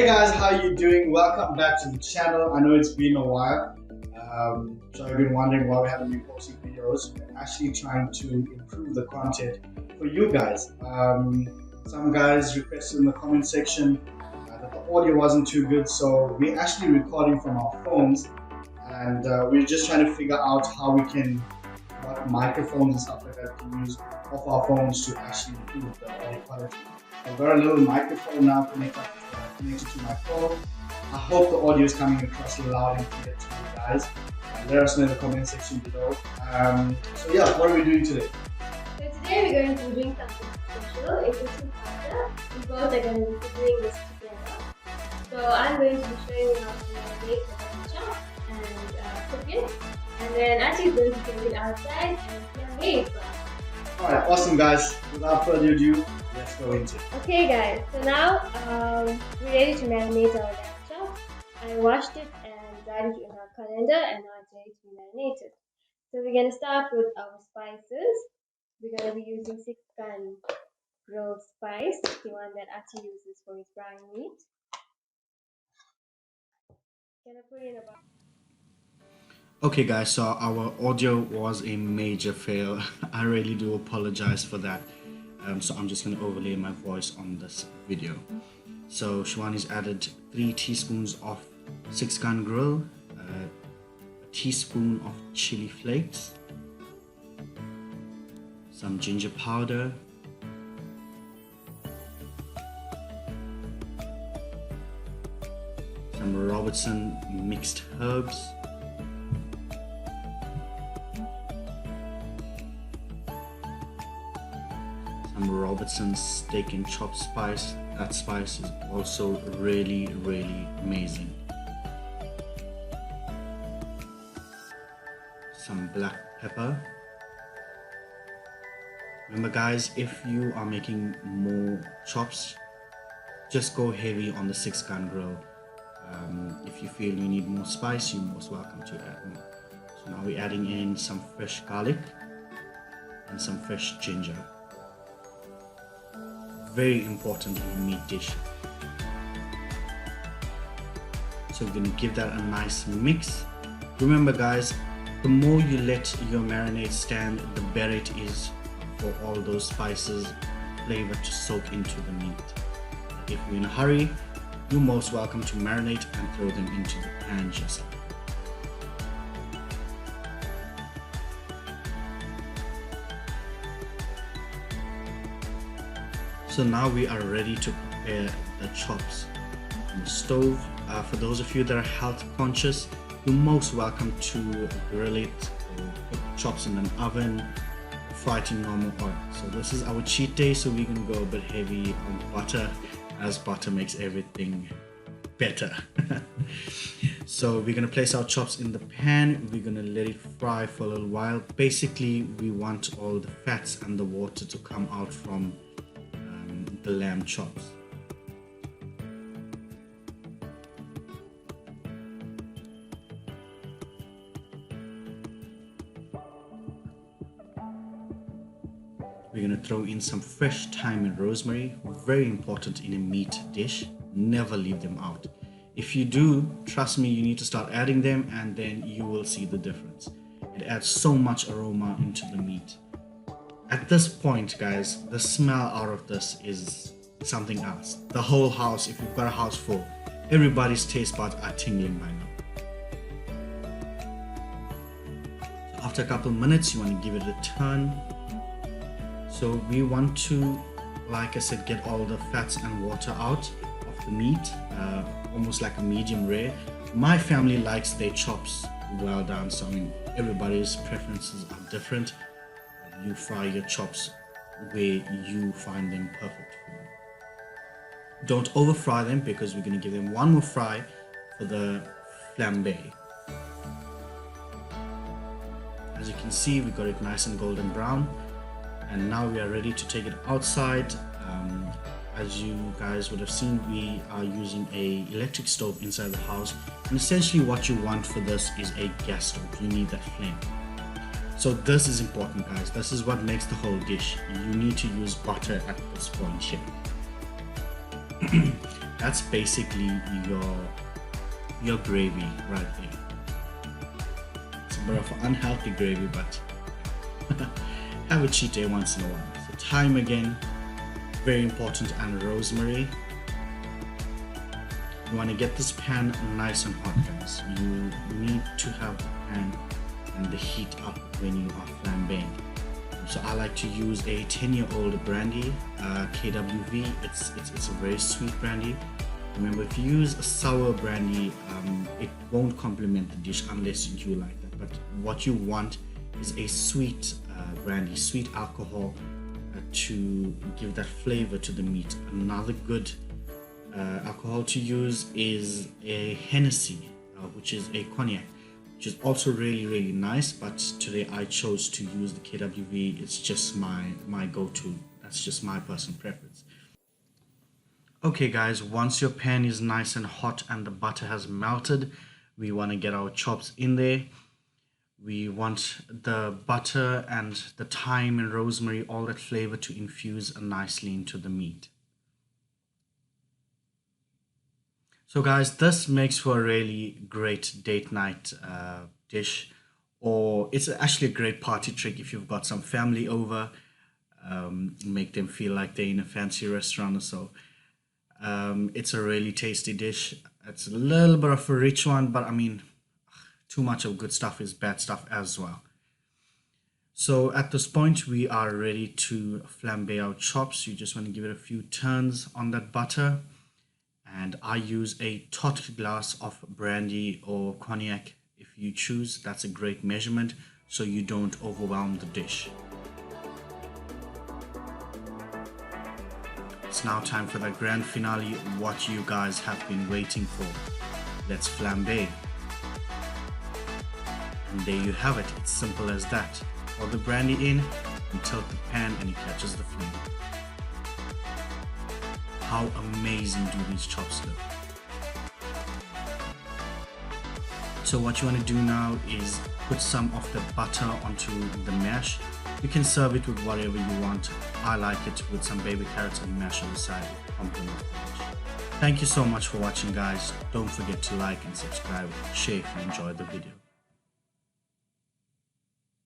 guys, how you doing? Welcome back to the channel. I know it's been a while. So I've been wondering why we haven't been posting videos. We're actually trying to improve the content for you guys. Some guys requested in the comment section that the audio wasn't too good, so we're actually recording from our phones, and we're just trying to figure out how we can, what microphones and stuff like that to use off our phones to actually improve the audio quality. I've got a little microphone now connected to my phone. I hope the audio is coming across loud and clear to you guys. Let us know in the comment section below. So yeah, what are we doing today? So today we're going to be doing something special. It's a two-parter. We both are going to be doing this together. So I'm going to be showing you how to make the chop and cook it. And then Auntie is going to take it outside and flambe it. Alright, awesome guys. Without further ado, let's go into it. Okay guys, so now we're ready to marinate our lamb chop. I washed it and dried it in our colander, and now it's ready to be marinated. So we're going to start with our spices. We're going to be using 6-gun grilled spice, the one that Ati uses for his brine meat. Gonna put in about. Okay guys, so our audio was a major fail. I really do apologize for that. So I'm just going to overlay my voice on this video. So Shivani's added 3 teaspoons of 6-gun grill, a teaspoon of chili flakes, some ginger powder, some Robertson mixed herbs, some Robertson steak and chop spice. That spice is also really amazing. Some black pepper. Remember guys, if you are making more chops, just go heavy on the 6-gun grill. If you feel you need more spice, you're most welcome to add more. So now we're adding in some fresh garlic and some fresh ginger. Very important in a meat dish. So we're going to give that a nice mix. Remember guys, the more you let your marinade stand, the better it is for all those spices, flavor to soak into the meat. If you're in a hurry, you're most welcome to marinate and throw them into the pan just like that. So now we are ready to prepare the chops on the stove. For those of you that are health conscious, you're most welcome to grill it or put chops in an oven, fry it in normal oil. So this is our cheat day, so we're going to go a bit heavy on butter, as butter makes everything better. So we're going to place our chops in the pan. We're going to let it fry for a little while. Basically, we want all the fats and the water to come out from the lamb chops. We're going to throw in some fresh thyme and rosemary, very important in a meat dish. Never leave them out. If you do, trust me, you need to start adding them, and then you will see the difference. It adds so much aroma into the meat. At this point guys, the smell out of this is something else. The whole house, if you've got a house full, everybody's taste buds are tingling by now. So after a couple minutes, you want to give it a turn. So we want to, like I said, get all the fats and water out of the meat, almost like a medium rare. My family likes their chops well done, so I mean everybody's preferences are different. You fry your chops where you find them perfect for you. Don't over fry them, because we're going to give them one more fry for the flambe. As you can see, we got it nice and golden brown, and now we are ready to take it outside. As you guys would have seen, we are using a electric stove inside the house, and essentially what you want for this is a gas stove. You need that flame. So this is important guys, this is what makes the whole dish. You need to use butter at this point here. That's basically your gravy right there. It's a bit of an unhealthy gravy, but have a cheat day once in a while. So thyme again, very important, and rosemary. You want to get this pan nice and hot, guys. You need to have the pan and the heat up when you are flambeing. So I like to use a 10-year-old brandy, KWV. It's a very sweet brandy. Remember, if you use a sour brandy, it won't complement the dish unless you like that. But what you want is a sweet brandy, sweet alcohol to give that flavor to the meat. Another good alcohol to use is a Hennessy, which is a cognac, which is also really nice, but today I chose to use the KWV. It's just my go-to. That's just my personal preference. Okay guys, once your pan is nice and hot and the butter has melted, we want to get our chops in there. We want the butter and the thyme and rosemary, all that flavor, to infuse nicely into the meat. So guys, this makes for a really great date night dish, or it's actually a great party trick if you've got some family over. Make them feel like they're in a fancy restaurant or so. It's a really tasty dish. It's a little bit of a rich one, but I mean, too much of good stuff is bad stuff as well. So at this point, we are ready to flambe our chops. You just want to give it a few turns on that butter. And I use a tot glass of brandy or cognac if you choose. That's a great measurement so you don't overwhelm the dish. It's now time for the grand finale, what you guys have been waiting for. Let's flambe. And there you have it. It's simple as that. Pour the brandy in and tilt the pan and it catches the flame. How amazing do these chops look? So what you want to do now is put some of the butter onto the mash. You can serve it with whatever you want. I like it with some baby carrots and mash on the side to complement the dish. Thank you so much for watching, guys. Don't forget to like and subscribe, share if you enjoyed the video.